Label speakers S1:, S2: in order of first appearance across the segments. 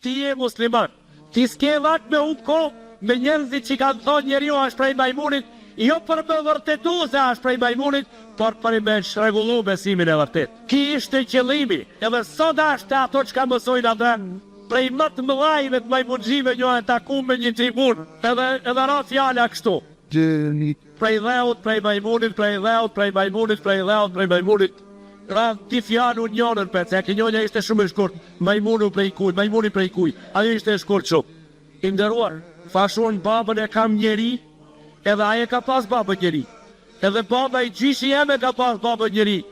S1: ti je musliman. Ti s'ke vakt me u ko me njerëzit që kanë thonë njeriu është prej majmunit, jo për me vërtetu se është prej majmunit, por për me shregullu besimin e vërtet. Ki ishte qëllimi, edhe sot është ato që ka mësojnë atë, prej më të mëllajve të majmunxhive një e taku me një tribun, edhe ra fjala kështu. Prej dheut, prej majmunit, prej dheut, prej majmunit, prej dheut, prej majmunit. Ra ti fjanu njënën për, se ke njënja ishte shumë e shkurt, majmunu prej kuj, majmuni prej kuj, ajo ishte e shkurt shumë. Inderuar, fashon babën e kam njeri, edhe aje ka pas babën njeri. Edhe baba i gjyshi jeme ka pas babën njeri.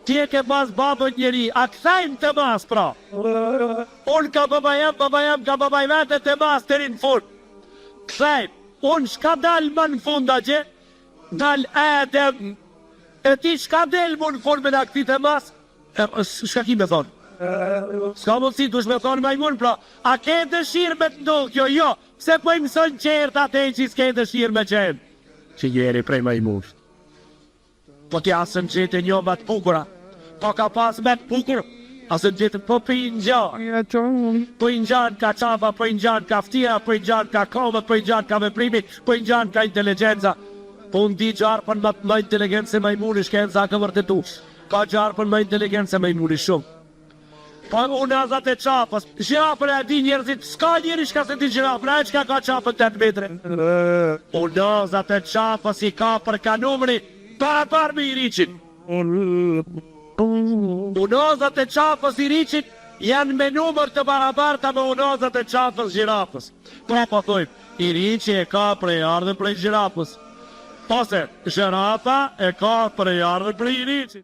S1: Ti e ke pas babën njeri, a këthajnë të mas pra. Unë ka baba jem, ka baba i vete të mas të rinë fund. Këthajnë, unë shka dalë më në fund a gjë, dalë edem. E ti shka delë më në fund me në këti të mas, shka ki me thonë? Ska mundësi të shme thonë majmun, pra, a ke dëshirë me të ndohë kjo, jo, pse po i mëson qertë atë që s'ke dëshirë me qenë, që jeri prej majmun. Po ti asën gjithë një më të pukura, po ka pas me të pukur, asën gjithë po për i nxanë, po i nxanë ka qava, po i nxanë ka ftira, po i nxanë ka komët, po i nxanë ka veprimi, po i nxanë ka inteligenza, po unë di gjarë për më inteligencë se majmuni shkenca ka vërtetu, ka gjarë për më inteligencë se majmuni shumë. Po unë azat e qapës, gjirafën e di njerëzit, s'ka njeri shka se di gjirafën, e qka ka qapën 8 metre. Unë azat e qapës i ka për ka numëri, par me i riqin. Unë azat e qapës i riqin, janë me numër të barabarta me unë azat e qapës gjirafës. Pra po thujmë, i riqin e ka prej ardhën prej gjirafës. Ose, gjirafa e ka prej ardhën prej i riqin.